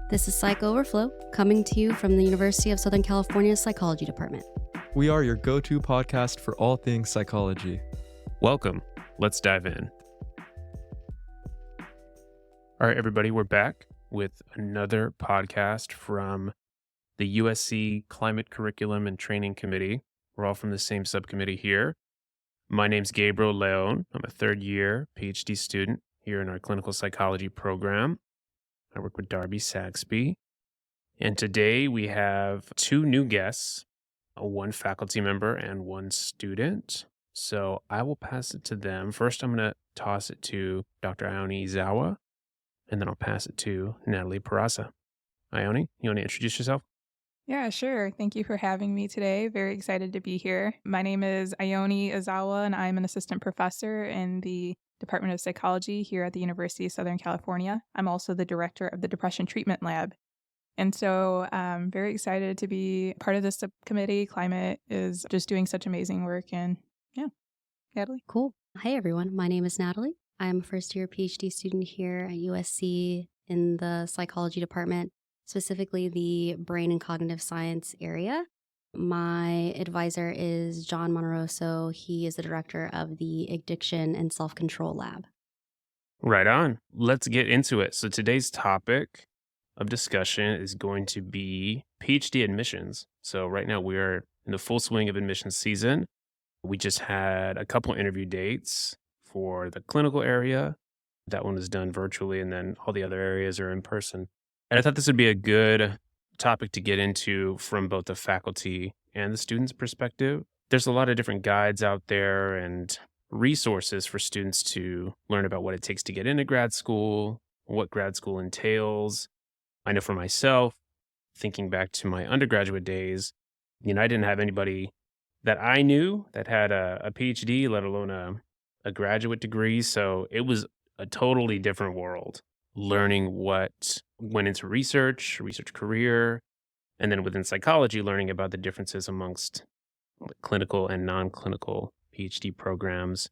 This is Psych Overflow, coming to you from the University of Southern California's Psychology Department. We are your go-to podcast for all things psychology. Welcome. Let's dive in. All right, everybody, we're back with another podcast from the USC Climate Curriculum and Training Committee. We're all from the same subcommittee here. My name's Gabe León. I'm a third-year PhD student here in our clinical psychology program. I work with Darby Saxby. And today we have two new guests, one faculty member and one student. So I will pass it to them. First, I'm going to toss it to Dr. Iony Ezawa, and then I'll pass it to Natalie Peraza. Iony, you want to introduce yourself? Yeah, sure. Thank you for having me today. Very excited to be here. My name is Iony Ezawa, and I'm an assistant professor in the Department of Psychology here at the University of Southern California. I'm also the director of the Depression Treatment Lab. And so I'm very excited to be part of this subcommittee. Climate is just doing such amazing work. And yeah, Natalie. Cool. Hi, everyone. My name is Natalie. I'm a first-year PhD student here at USC in the psychology department, specifically the brain and cognitive science area. My advisor is John Monoroso. He is the director of the Addiction and Self-Control Lab. Right on. Let's get into it. So today's topic of discussion is going to be PhD admissions. So right now we are in the full swing of admissions season. We just had a couple interview dates for the clinical area. That one was done virtually, and then all the other areas are in person. And I thought this would be a good topic to get into from both the faculty and the students' perspective. There's a lot of different guides out there and resources for students to learn about what it takes to get into grad school, what grad school entails. I know for myself, thinking back to my undergraduate days, I didn't have anybody that I knew that had a PhD, let alone a graduate degree. So it was a totally different world, learning what went into research career, and then within psychology, learning about the differences amongst clinical and non-clinical PhD programs.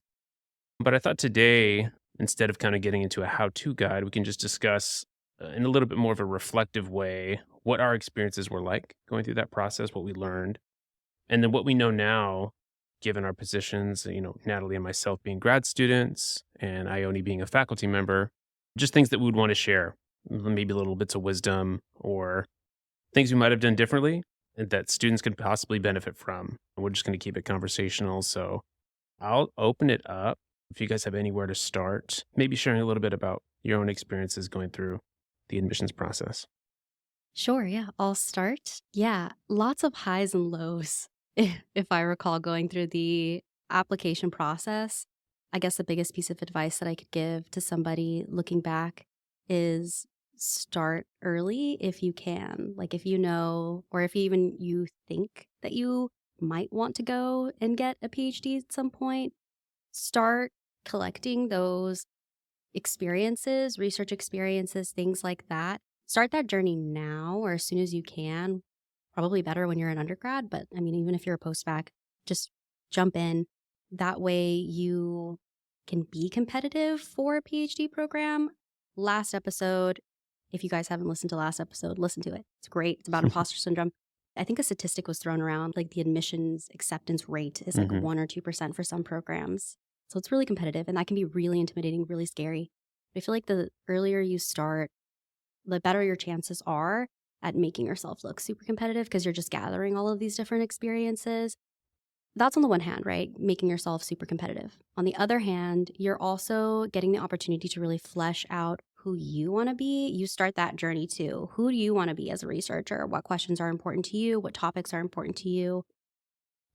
But I thought today, instead of kind of getting into a how-to guide, we can just discuss in a little bit more of a reflective way what our experiences were like going through that process, what we learned, and then what we know now, given our positions, Natalie and myself being grad students and Iony being a faculty member, just things that we would want to share, maybe little bits of wisdom or things we might have done differently that students could possibly benefit from. We're just going to keep it conversational. So I'll open it up. If you guys have anywhere to start, maybe sharing a little bit about your own experiences going through the admissions process. Sure, yeah, I'll start. Yeah, lots of highs and lows, if I recall, going through the application process. I guess the biggest piece of advice that I could give to somebody looking back is start early if you can. Like if you know, or if even you think that you might want to go and get a PhD at some point, start collecting those experiences, research experiences, things like that. Start that journey now or as soon as you can. Probably better when you're an undergrad, but I mean, even if you're a post-bac, just jump in. That way you can be competitive for a PhD program. Last episode, if you guys haven't listened to last episode, listen to it. It's great. It's about imposter syndrome. I think a statistic was thrown around, like the admissions acceptance rate is like 1 or 2% for some programs. So it's really competitive, and that can be really intimidating, really scary. But I feel like the earlier you start, the better your chances are at making yourself look super competitive because you're just gathering all of these different experiences. That's on the one hand, right? Making yourself super competitive. On the other hand, you're also getting the opportunity to really flesh out who you want to be. You start that journey too. Who do you want to be as a researcher? What questions are important to you? What topics are important to you?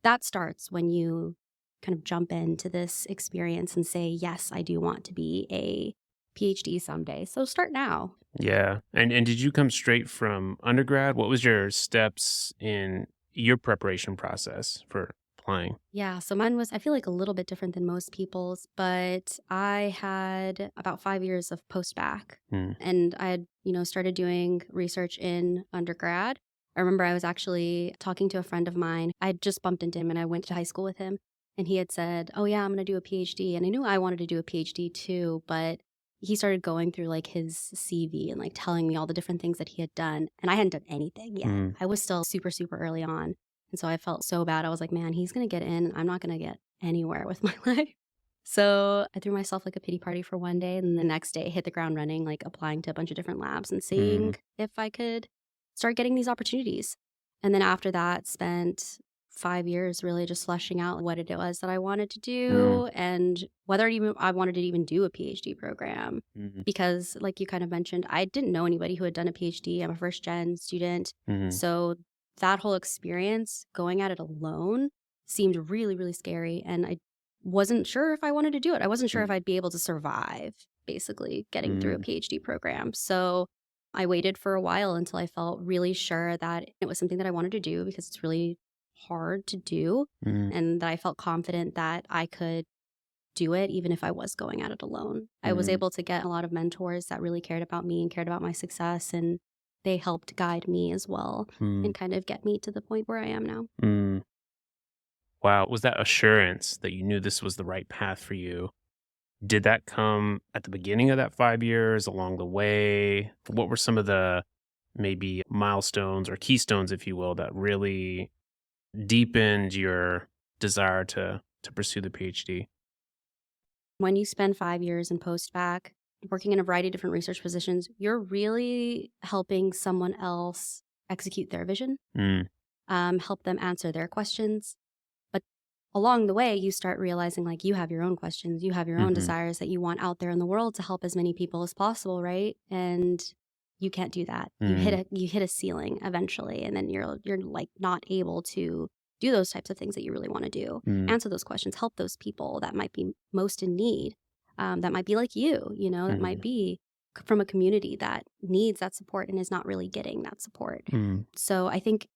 That starts when you kind of jump into this experience and say, yes, I do want to be a PhD someday. So start now. Yeah. And did you come straight from undergrad? What was your steps in your preparation process for applying? Yeah, so mine was, I feel like, a little bit different than most people's, but I had about 5 years of post-bac, and I had, started doing research in undergrad. I remember I was actually talking to a friend of mine. I had just bumped into him, and I went to high school with him, and he had said, oh yeah, I'm going to do a PhD, and I knew I wanted to do a PhD too, but he started going through like his CV and like telling me all the different things that he had done. And I hadn't done anything yet. I was still super, super early on. And so I felt so bad. I was like, man, he's going to get in and I'm not going to get anywhere with my life. So I threw myself like a pity party for one day. And the next day hit the ground running, like applying to a bunch of different labs and seeing if I could start getting these opportunities. And then after that, spent 5 years really just fleshing out what it was that I wanted to do and whether even I wanted to even do a PhD program. Because like you kind of mentioned, I didn't know anybody who had done a PhD. I'm a first gen student. So that whole experience going at it alone seemed really, really scary. And I wasn't sure if I wanted to do it. I wasn't sure if I'd be able to survive basically getting through a PhD program. So I waited for a while until I felt really sure that it was something that I wanted to do because it's really hard to do and that I felt confident that I could do it even if I was going at it alone. I was able to get a lot of mentors that really cared about me and cared about my success, and they helped guide me as well and kind of get me to the point where I am now. Wow. Was that assurance that you knew this was the right path for you? Did that come at the beginning of that 5 years, along the way? What were some of the maybe milestones or keystones, if you will, that really deepened your desire to pursue the PhD? When you spend 5 years in post-bac, working in a variety of different research positions, you're really helping someone else execute their vision, help them answer their questions. But along the way, you start realizing like you have your own questions, you have your own desires that you want out there in the world to help as many people as possible, right? And you can't do that. You hit a ceiling eventually, and then you're like not able to do those types of things that you really want to do. Answer those questions, help those people that might be most in need, that might be like you, that might be from a community that needs that support and is not really getting that support. So I think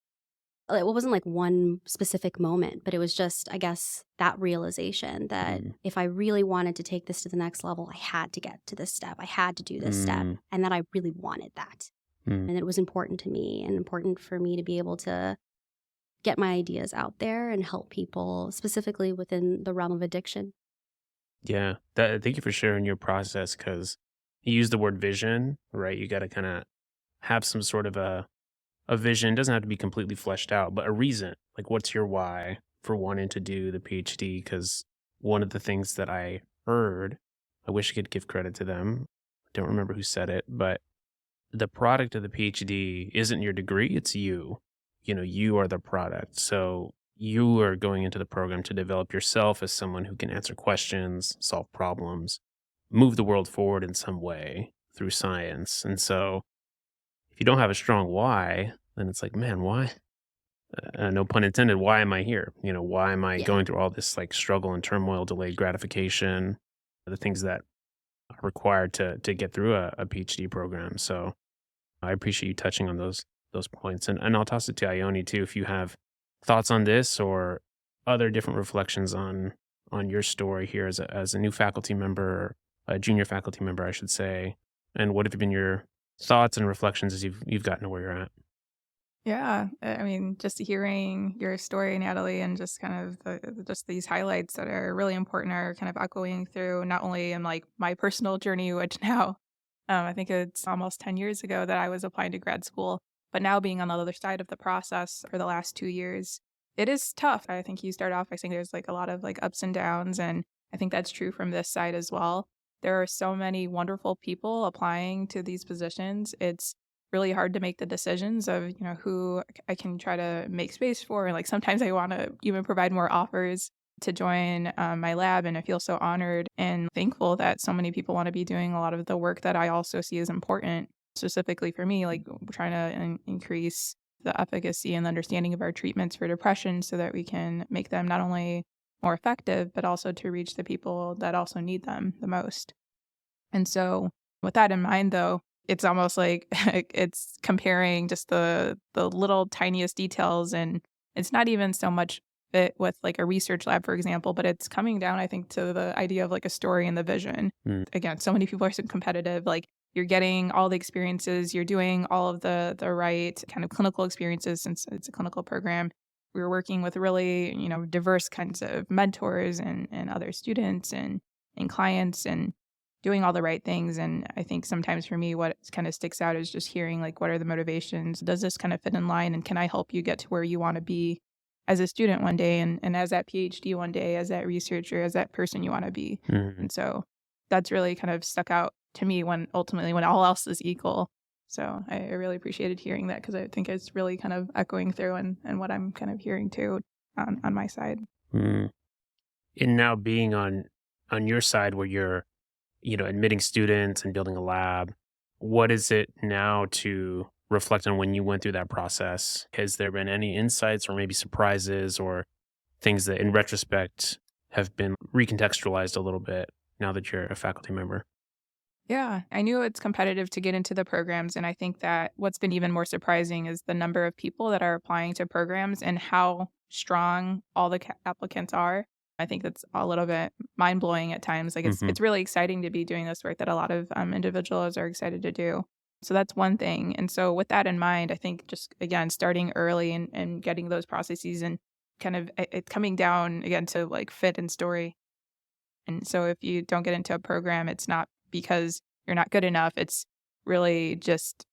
it wasn't like one specific moment, but it was just, I guess, that realization that if I really wanted to take this to the next level, I had to get to this step. I had to do this step, and that I really wanted that. And it was important to me and important for me to be able to get my ideas out there and help people specifically within the realm of addiction. Yeah. Thank you for sharing your process, because you use the word vision, right? You got to kind of have some sort of a vision. It doesn't have to be completely fleshed out, but a reason. Like, what's your why for wanting to do the PhD? Because one of the things that I heard, I wish I could give credit to them. I don't remember who said it, but the product of the PhD isn't your degree, it's you. You are the product. So you are going into the program to develop yourself as someone who can answer questions, solve problems, move the world forward in some way through science. And so if you don't have a strong why, then it's like, man, why? No pun intended. Why am I here? Why am I going through all this like struggle and turmoil, delayed gratification, the things that are required to get through a PhD program? So I appreciate you touching on those points. And I'll toss it to Iony too, if you have thoughts on this or other different reflections on your story here as a new faculty member, a junior faculty member, I should say. And what have been your thoughts and reflections as you've gotten to where you're at? Yeah, I mean, just hearing your story, Natalie, and just kind of just these highlights that are really important are kind of echoing through not only in like my personal journey, which now I think it's almost 10 years ago that I was applying to grad school, but now being on the other side of the process for the last 2 years, it is tough. I think you start off by saying there's like a lot of like ups and downs, and I think that's true from this side as well. There are so many wonderful people applying to these positions. It's really hard to make the decisions of, who I can try to make space for. And like sometimes I want to even provide more offers to join my lab. And I feel so honored and thankful that so many people want to be doing a lot of the work that I also see as important, specifically for me, like trying to increase the efficacy and the understanding of our treatments for depression so that we can make them not only more effective, but also to reach the people that also need them the most. And so with that in mind, though, it's almost like it's comparing just the little tiniest details, and it's not even so much fit with like a research lab, for example, but it's coming down, I think, to the idea of like a story and the vision. Again, so many people are so competitive, like you're getting all the experiences, you're doing all of the right kind of clinical experiences since it's a clinical program. We're working with really, diverse kinds of mentors and other students and clients. And doing all the right things. And I think sometimes for me, what kind of sticks out is just hearing like, what are the motivations? Does this kind of fit in line? And can I help you get to where you want to be as a student one day and as that PhD one day, as that researcher, as that person you want to be? And so that's really kind of stuck out to me when ultimately when all else is equal. So I really appreciated hearing that because I think it's really kind of echoing through and what I'm kind of hearing too on my side. And now being on your side where you're, admitting students and building a lab, what is it now to reflect on when you went through that process? Has there been any insights or maybe surprises or things that in retrospect have been recontextualized a little bit now that you're a faculty member? Yeah, I knew it's competitive to get into the programs. And I think that what's been even more surprising is the number of people that are applying to programs and how strong all the applicants are. I think that's a little bit mind blowing at times. Like it's really exciting to be doing this work that a lot of individuals are excited to do. So that's one thing. And so with that in mind, I think just again, starting early and getting those processes and kind of it coming down again to like fit and story. And so if you don't get into a program, it's not because you're not good enough. It's really just,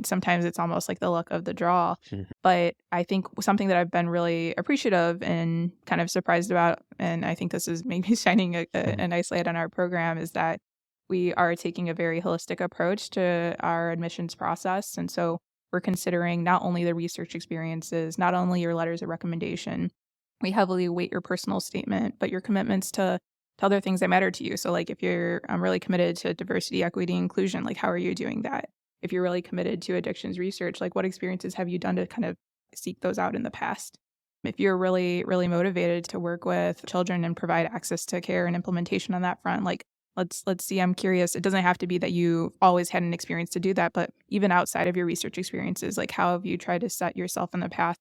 sometimes it's almost like the luck of the draw. But I think something that I've been really appreciative and kind of surprised about, and I think this is maybe shining a nice light on our program, is that we are taking a very holistic approach to our admissions process. And so we're considering not only the research experiences, not only your letters of recommendation. We heavily weight your personal statement, but your commitments to other things that matter to you. So like if you're really committed to diversity, equity, inclusion, like how are you doing that? If you're really committed to addictions research, like what experiences have you done to kind of seek those out in the past? If you're really, really motivated to work with children and provide access to care and implementation on that front, like let's see, I'm curious. It doesn't have to be that you always had an experience to do that, but even outside of your research experiences, like how have you tried to set yourself on the path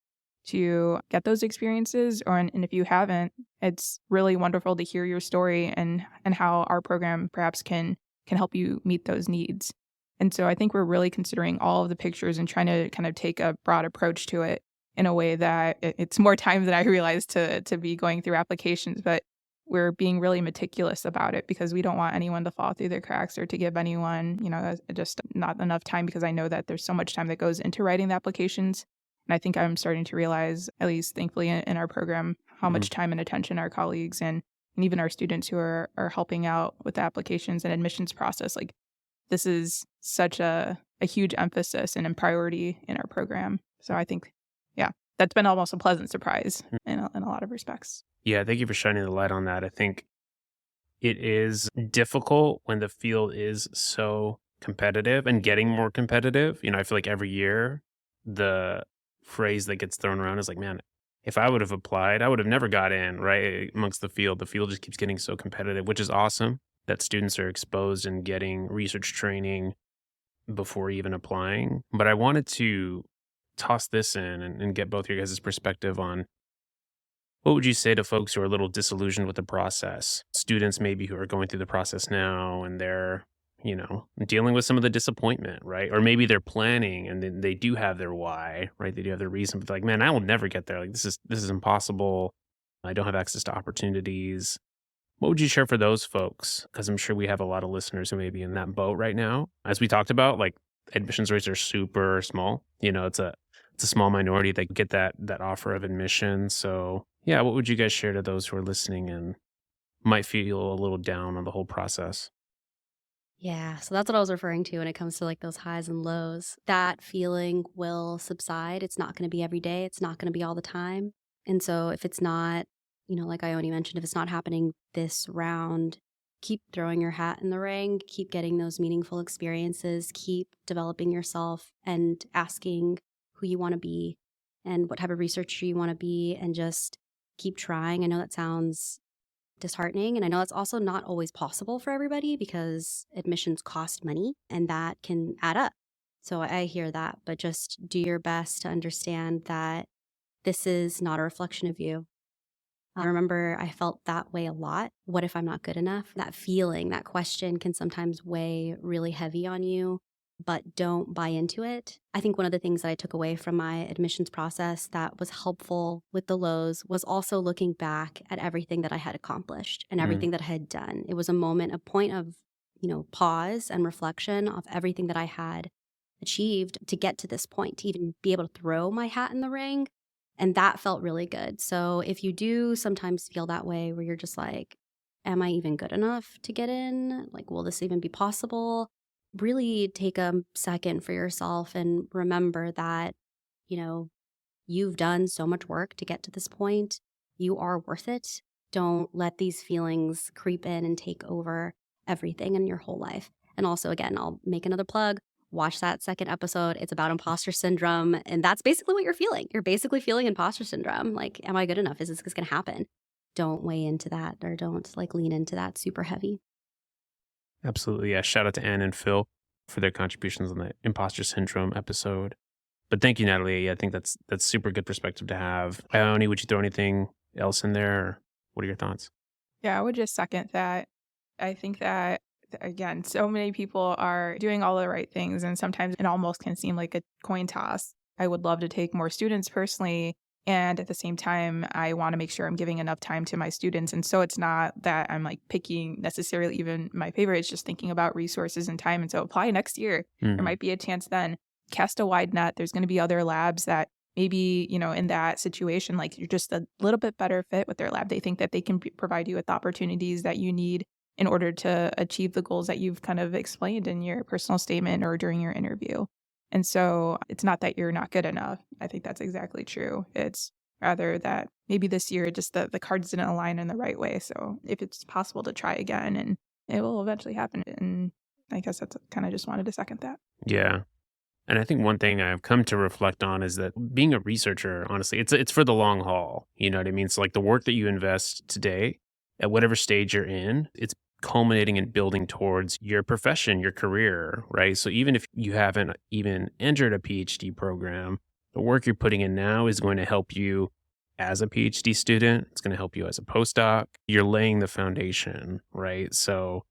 to get those experiences? And if you haven't, it's really wonderful to hear your story and how our program perhaps can help you meet those needs. And so I think we're really considering all of the pictures and trying to kind of take a broad approach to it in a way that it's more time than I realized to be going through applications, but we're being really meticulous about it because we don't want anyone to fall through the cracks or to give anyone, just not enough time, because I know that there's so much time that goes into writing the applications. And I think I'm starting to realize, at least thankfully in our program, how much time and attention our colleagues and even our students who are helping out with the applications and admissions process, like this is such a huge emphasis and a priority in our program. So I think, that's been almost a pleasant surprise in a lot of respects. Yeah, thank you for shining the light on that. I think it is difficult when the field is so competitive and getting more competitive. I feel like every year the phrase that gets thrown around is like, man, if I would have applied, I would have never got in, right? Amongst the field just keeps getting so competitive, which is awesome that students are exposed and getting research training before even applying. But I wanted to toss this in and get both your guys' perspective on what would you say to folks who are a little disillusioned with the process? Students maybe who are going through the process now and they're, dealing with some of the disappointment, right? Or maybe they're planning and then they do have their why, right? They do have their reason, but they're like, man, I will never get there. Like this is impossible. I don't have access to opportunities. What would you share for those folks? Because I'm sure we have a lot of listeners who may be in that boat right now. As we talked about, like admissions rates are super small. It's a small minority that get that offer of admission. So yeah, what would you guys share to those who are listening and might feel a little down on the whole process? Yeah, so that's what I was referring to when it comes to like those highs and lows. That feeling will subside. It's not going to be every day. It's not going to be all the time. And so if it's not, like Iony mentioned, if it's not happening this round, keep throwing your hat in the ring, keep getting those meaningful experiences, keep developing yourself and asking who you want to be and what type of researcher you want to be, and just keep trying. I know that sounds disheartening, and I know that's also not always possible for everybody because admissions cost money and that can add up. So I hear that, but just do your best to understand that this is not a reflection of you. I remember I felt that way a lot. What if I'm not good enough? That feeling, that question can sometimes weigh really heavy on you. but don't buy into it. I think one of the things that I took away from my admissions process that was helpful with the lows was also looking back at everything that I had accomplished and everything that I had done. It was a point of, pause and reflection of everything that I had achieved to get to this point, to even be able to throw my hat in the ring. And that felt really good. So if you do sometimes feel that way where you're just like, am I even good enough to get in? Like, will this even be possible? Really take a second for yourself and remember that, you've done so much work to get to this point. You are worth it. Don't let these feelings creep in and take over everything in your whole life. And also, again, I'll make another plug. Watch that second episode. It's about imposter syndrome. And that's basically what you're feeling. You're basically feeling imposter syndrome. Like, am I good enough? Is this going to happen? Don't weigh into that, or don't lean into that super heavy. Absolutely. Yeah. Shout out to Anne and Phil for their contributions on the imposter syndrome episode. But thank you, Natalie. I think that's super good perspective to have. Iony, would you throw anything else in there? Or what are your thoughts? Yeah, I would just second that. I think that, again, so many people are doing all the right things, and sometimes it almost can seem like a coin toss. I would love to take more students personally, and at the same time, I want to make sure I'm giving enough time to my students. And so it's not that I'm picking necessarily even my favorite. It's just thinking about resources and time. And so apply next year. There might be a chance then. Cast a wide net. There's going to be other labs that maybe, in that situation, you're just a little bit better fit with their lab. They think that they can provide you with the opportunities that you need in order to achieve the goals that you've kind of explained in your personal statement or during your interview. And so it's not that you're not good enough. I think that's exactly true. It's rather that maybe this year just the cards didn't align in the right way. So if it's possible to try again, and it will eventually happen. And I guess that's kind of just wanted to second that. Yeah. And I think one thing I've come to reflect on is that being a researcher, honestly, it's for the long haul. You know what I mean? So the work that you invest today at whatever stage you're in, it's culminating and building towards your profession, your career, right? So even if you haven't even entered a PhD program, the work you're putting in now is going to help you as a PhD student. It's going to help you as a postdoc. You're laying the foundation, right? So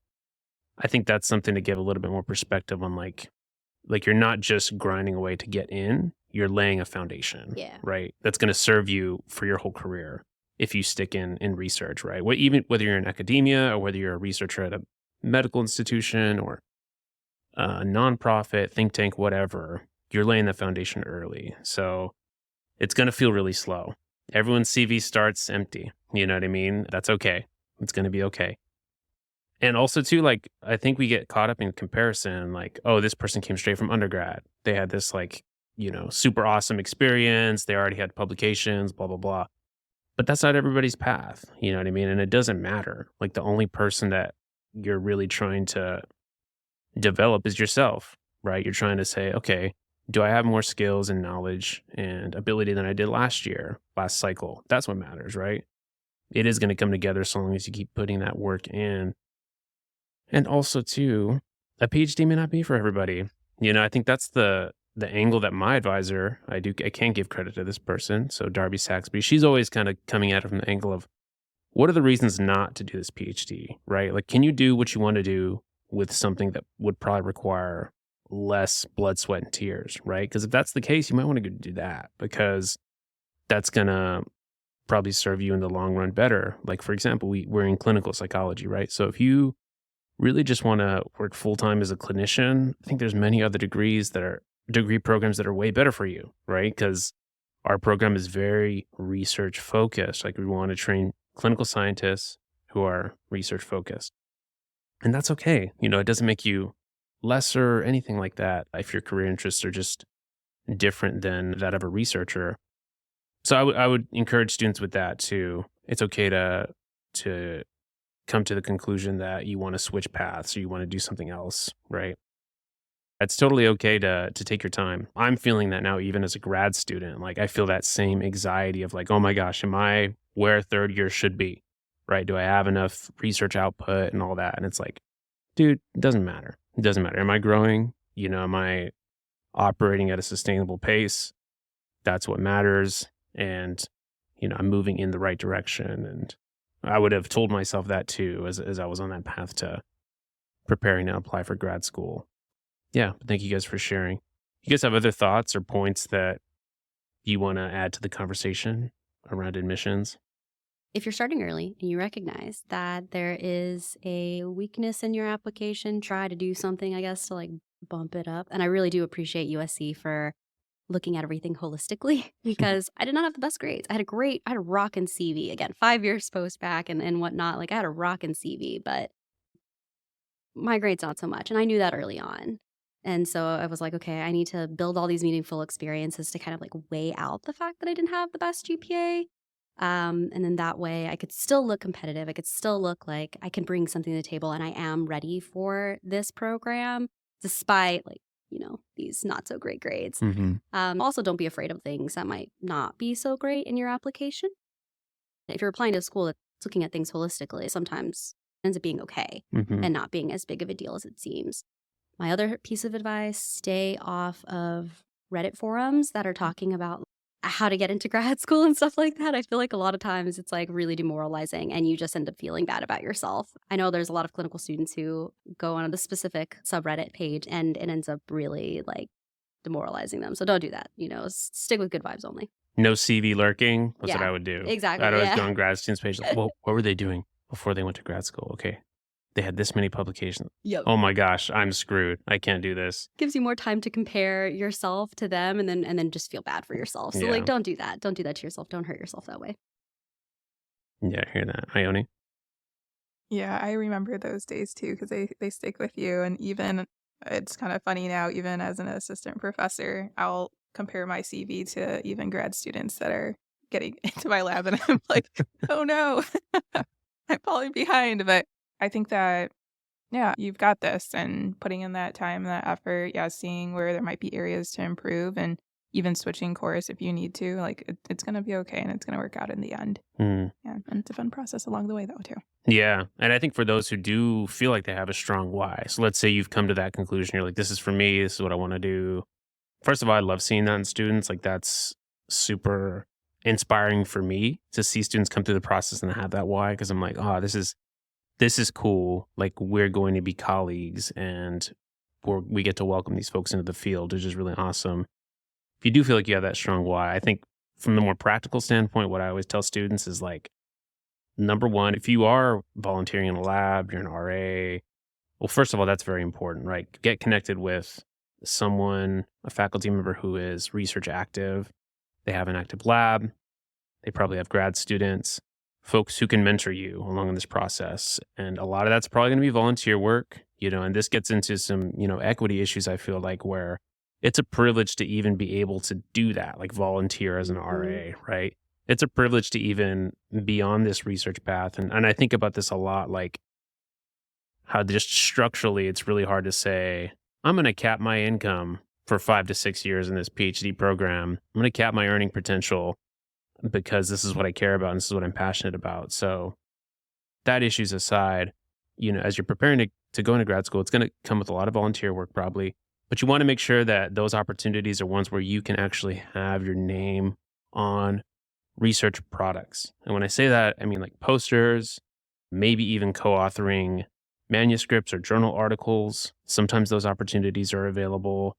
I think that's something to give a little bit more perspective on you're not just grinding away to get in, you're laying a foundation, right? That's going to serve you for your whole career if you stick in research, right? Even whether you're in academia or whether you're a researcher at a medical institution or a nonprofit, think tank, whatever, you're laying the foundation early. So it's going to feel really slow. Everyone's CV starts empty. You know what I mean? That's okay. It's going to be okay. And also too, I think we get caught up in comparison, oh, this person came straight from undergrad. They had this super awesome experience. They already had publications, blah, blah, blah. But that's not everybody's path. You know what I mean? And it doesn't matter. The only person that you're really trying to develop is yourself, right? You're trying to say, okay, do I have more skills and knowledge and ability than I did last cycle? That's what matters, right? It is going to come together so long as you keep putting that work in. And also, too, a PhD may not be for everybody. I think that's the angle that my advisor, I can't give credit to this person, so Darby Saxby, she's always kind of coming at it from the angle of, what are the reasons not to do this PhD, right? Can you do what you want to do with something that would probably require less blood, sweat, and tears, right? Because if that's the case, you might want to go do that, because that's going to probably serve you in the long run better. For example, we're in clinical psychology, right? So if you really just want to work full-time as a clinician, I think there's many other degree programs that are way better for you, right? Because our program is very research focused. We want to train clinical scientists who are research focused. And that's okay. It doesn't make you lesser or anything like that if your career interests are just different than that of a researcher. So I would encourage students with that too. It's okay to come to the conclusion that you want to switch paths or you want to do something else, right? It's totally okay to take your time. I'm feeling that now even as a grad student. I feel that same anxiety of oh my gosh, am I where third year should be, right? Do I have enough research output and all that? And it's dude, it doesn't matter. It doesn't matter. Am I growing? Am I operating at a sustainable pace? That's what matters. And, I'm moving in the right direction. And I would have told myself that too, as I was on that path to preparing to apply for grad school. Yeah, thank you guys for sharing. You guys have other thoughts or points that you want to add to the conversation around admissions? If you're starting early and you recognize that there is a weakness in your application, try to do something, I guess, to like bump it up. And I really do appreciate USC for looking at everything holistically because I did not have the best grades. I had a rockin' CV. Again, 5 years post-bac and whatnot. Like I had a rockin' CV, but my grades not so much. And I knew that early on. And so I was like, okay, I need to build all these meaningful experiences to kind of like weigh out the fact that I didn't have the best GPA. And then that way I could still look competitive. I could still look like I can bring something to the table and I am ready for this program despite like, these not so great grades. Mm-hmm. Also, don't be afraid of things that might not be so great in your application. If you're applying to a school that's looking at things holistically, sometimes it ends up being okay Mm-hmm. and not being as big of a deal as it seems. My other piece of advice, stay off of Reddit forums that are talking about how to get into grad school and stuff like that. I feel like a lot of times it's like really demoralizing and you just end up feeling bad about yourself. I know there's a lot of clinical students who go on the specific subreddit page and it ends up really like demoralizing them. So don't do that. Stick with good vibes only. No CV lurking. That's what Yeah, I would do. exactly, I'd always yeah. go on grad students' page. Like, well, what were they doing before they went to grad school? Okay. They had this many publications. Yep. Oh my gosh, I'm screwed. I can't do this. Gives you more time to compare yourself to them and then just feel bad for yourself. So Yeah. like don't do that. Don't do that to yourself. Don't hurt yourself that way. Yeah, I hear that. Iony? Yeah, I remember those days too because they stick with you. And even it's kind of funny now, even as an assistant professor, I'll compare my CV to even grad students that are getting into my lab, and I'm like, oh no, I'm falling behind. But I think that, yeah, you've got this, and putting in that time, that effort, yeah, seeing where there might be areas to improve, and even switching course if you need to, like it's going to be okay and it's going to work out in the end. Mm. Yeah, and it's a fun process along the way though too. Yeah. And I think for those who do feel like they have a strong why, so let's say you've come to that conclusion, you're like, this is for me, this is what I want to do. First of all, I love seeing that in students. Like that's super inspiring for me to see students come through the process and have that why, because I'm like, oh, this is cool. Like we're going to be colleagues and we get to welcome these folks into the field, which is really awesome. If you do feel like you have that strong why, I think from the more practical standpoint, what I always tell students is like, number one, if you are volunteering in a lab, you're an RA, well, first of all, that's very important, right? Get connected with someone, a faculty member who is research active. They have an active lab. They probably have grad students, folks who can mentor you along in this process. And a lot of that's probably going to be volunteer work, and this gets into some, equity issues, I feel like, where it's a privilege to even be able to do that, like volunteer as an RA, right? It's a privilege to even be on this research path. And I think about this a lot, like how just structurally, it's really hard to say, I'm going to cap my income for 5 to 6 years in this PhD program. I'm going to cap my earning potential because this is what I care about and this is what I'm passionate about. So that issues aside, as you're preparing to go into grad school, it's going to come with a lot of volunteer work probably. But you want to make sure that those opportunities are ones where you can actually have your name on research products. And when I say that, I mean like posters, maybe even co-authoring manuscripts or journal articles. Sometimes those opportunities are available,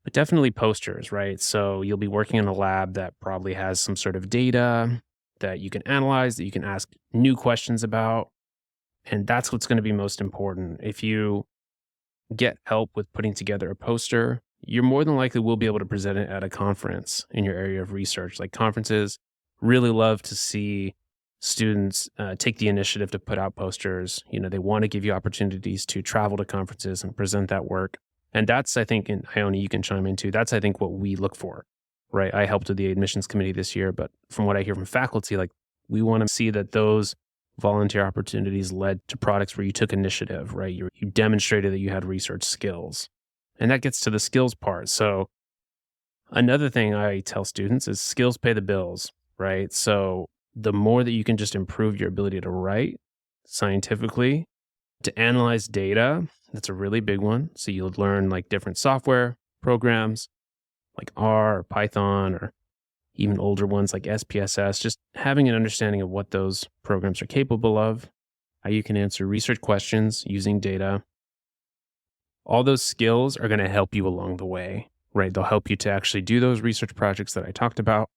but definitely posters, right? So you'll be working in a lab that probably has some sort of data that you can analyze, that you can ask new questions about. And that's what's going to be most important. If you get help with putting together a poster, you're more than likely will be able to present it at a conference in your area of research. Like conferences really love to see students take the initiative to put out posters. They want to give you opportunities to travel to conferences and present that work. And that's, I think, and Iony, you can chime in too, that's, I think, what we look for, right? I helped with the admissions committee this year, but from what I hear from faculty, like we want to see that those volunteer opportunities led to products where you took initiative, right? You demonstrated that you had research skills. And that gets to the skills part. So another thing I tell students is skills pay the bills, right? So the more that you can just improve your ability to write scientifically, to analyze data, that's a really big one. So you'll learn like different software programs like R or Python or even older ones like SPSS, just having an understanding of what those programs are capable of, how you can answer research questions using data. All those skills are going to help you along the way, right? They'll help you to actually do those research projects that I talked about.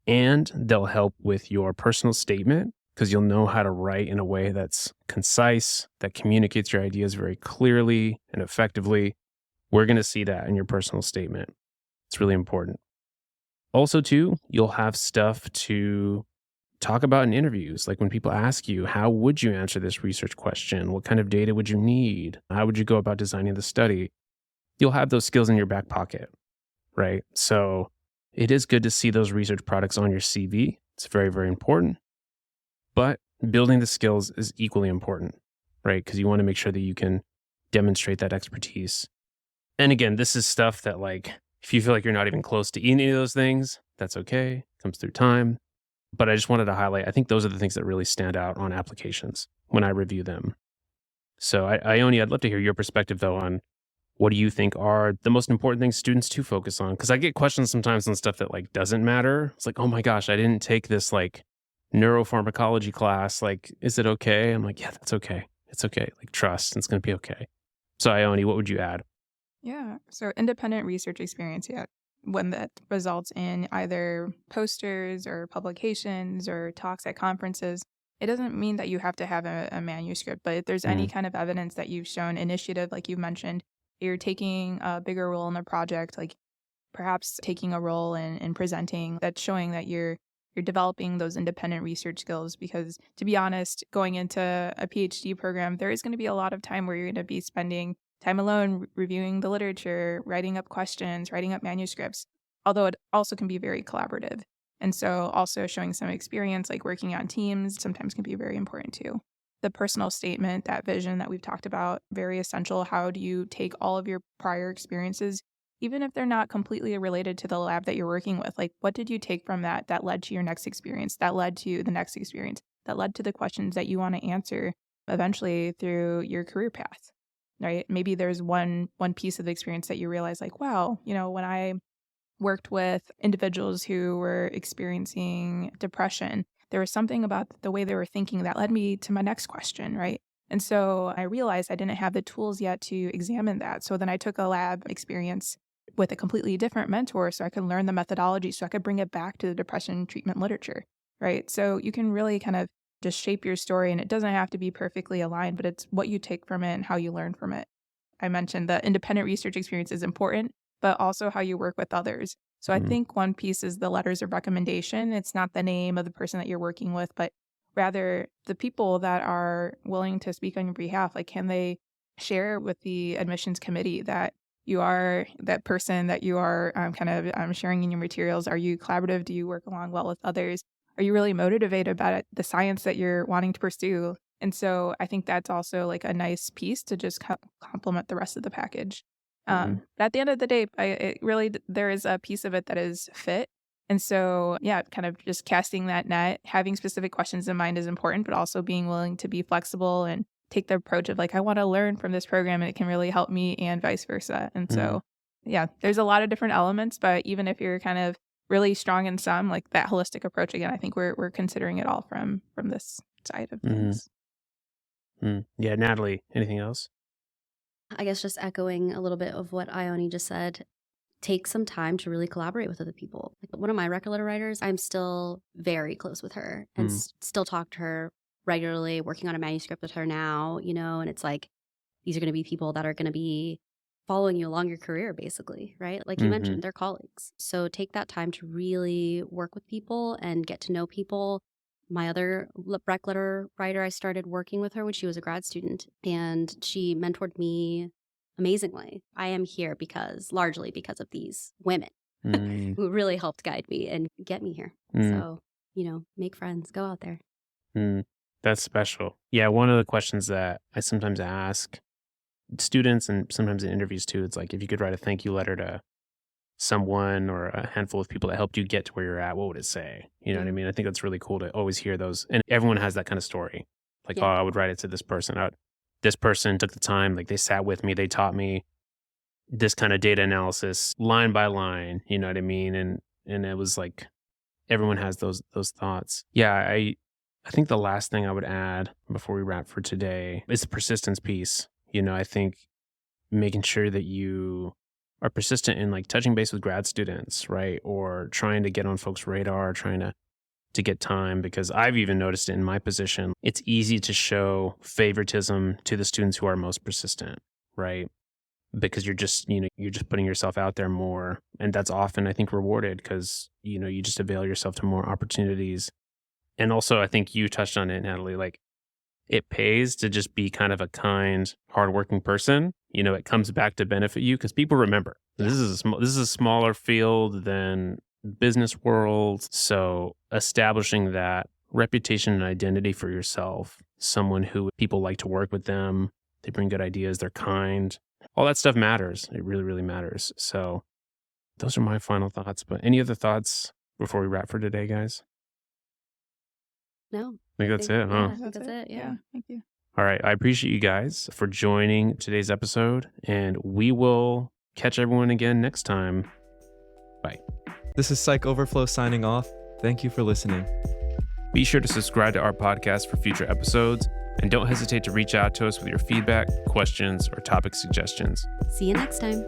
And they'll help with your personal statement because you'll know how to write in a way that's concise, that communicates your ideas very clearly and effectively. We're going to see that in your personal statement. It's really important. Also, too, you'll have stuff to talk about in interviews. Like when people ask you, how would you answer this research question? What kind of data would you need? How would you go about designing the study? You'll have those skills in your back pocket, right? So it is good to see those research products on your CV. It's very, very important. But building the skills is equally important, right? Because you want to make sure that you can demonstrate that expertise. And again, this is stuff that like, if you feel like you're not even close to any of those things, that's okay. It comes through time. But I just wanted to highlight, I think those are the things that really stand out on applications when I review them. So Iony, I'd love to hear your perspective though on what do you think are the most important things students to focus on? Because I get questions sometimes on stuff that like doesn't matter. It's like, oh my gosh, I didn't take this like neuropharmacology class. Like, is it okay? I'm like, yeah, that's okay. It's okay. Like trust, it's going to be okay. So Iony, what would you add? Yeah. So independent research experience, one that results in either posters or publications or talks at conferences. It doesn't mean that you have to have a manuscript, but if there's any kind of evidence that you've shown initiative, like you've mentioned, you're taking a bigger role in the project, like perhaps taking a role in presenting, that's showing that you're developing those independent research skills. Because to be honest, going into a PhD program, there is going to be a lot of time where you're going to be spending time alone reviewing the literature, writing up questions, writing up manuscripts, although it also can be very collaborative. And so also showing some experience, like working on teams, sometimes can be very important too. The personal statement, that vision that we've talked about, very essential. How do you take all of your prior experiences, even if they're not completely related to the lab that you're working with? Like, what did you take from that led to your next experience, that led to the next experience, that led to the questions that you want to answer eventually through your career path? Right? Maybe there's one piece of the experience that you realize like, wow, when I worked with individuals who were experiencing depression, there was something about the way they were thinking that led me to my next question, right? And so I realized I didn't have the tools yet to examine that. So then I took a lab experience with a completely different mentor so I could learn the methodology so I could bring it back to the depression treatment literature, right? So you can really kind of just shape your story, and it doesn't have to be perfectly aligned, but it's what you take from it and how you learn from it. I mentioned that independent research experience is important, but also how you work with others. So I think one piece is the letters of recommendation. It's not the name of the person that you're working with, but rather the people that are willing to speak on your behalf. Like, can they share with the admissions committee that you are that person that you are sharing in your materials? Are you collaborative? Do you work along well with others? Are you really motivated about it, the science that you're wanting to pursue? And so I think that's also like a nice piece to just complement the rest of the package. But at the end of the day, there is a piece of it that is fit. And so, kind of just casting that net, having specific questions in mind is important, but also being willing to be flexible and take the approach of like, I want to learn from this program and it can really help me, and vice versa. And so, there's a lot of different elements, but even if you're kind of really strong in some, like that holistic approach, again, I think we're considering it all from this side of things. Yeah, Natalie, anything else? I guess just echoing a little bit of what Iony just said, take some time to really collaborate with other people. Like one of my rec letter writers, I'm still very close with her and still talk to her regularly, working on a manuscript with her now, and it's like, these are going to be people that are going to be following you along your career, basically, right? Like you mentioned, they're colleagues. So take that time to really work with people and get to know people. My other rec letter writer, I started working with her when she was a grad student, and she mentored me amazingly. I am here largely because of these women who really helped guide me and get me here. So, make friends, go out there. That's special. Yeah, one of the questions that I sometimes ask students and sometimes in interviews too, it's like, if you could write a thank you letter to someone or a handful of people that helped you get to where you're at, what would it say? You know what I mean? I think that's really cool to always hear those. And everyone has that kind of story. Like, oh, I would write it to this person. This person took the time, like they sat with me, they taught me this kind of data analysis line by line, you know what I mean? And it was like, everyone has those thoughts. Yeah, I think the last thing I would add before we wrap for today is the persistence piece. I think making sure that you are persistent in like touching base with grad students, right? Or trying to get on folks' radar, trying to get time, because I've even noticed it in my position. It's easy to show favoritism to the students who are most persistent, right? Because you're just putting yourself out there more. And that's often, I think, rewarded because, you just avail yourself to more opportunities. And also, I think you touched on it, Natalie, like it pays to just be kind of a kind, hardworking person. It comes back to benefit you because people remember. Yeah. This is a smaller field than business world. So establishing that reputation and identity for yourself, someone who people like to work with them, they bring good ideas, they're kind, all that stuff matters. It really, really matters. So those are my final thoughts. But any other thoughts before we wrap for today, guys? No. I think that's it, Yeah, huh? I think that's it. Yeah. Thank you. All right. I appreciate you guys for joining today's episode, and we will catch everyone again next time. Bye. This is Psych Overflow signing off. Thank you for listening. Be sure to subscribe to our podcast for future episodes, and don't hesitate to reach out to us with your feedback, questions, or topic suggestions. See you next time.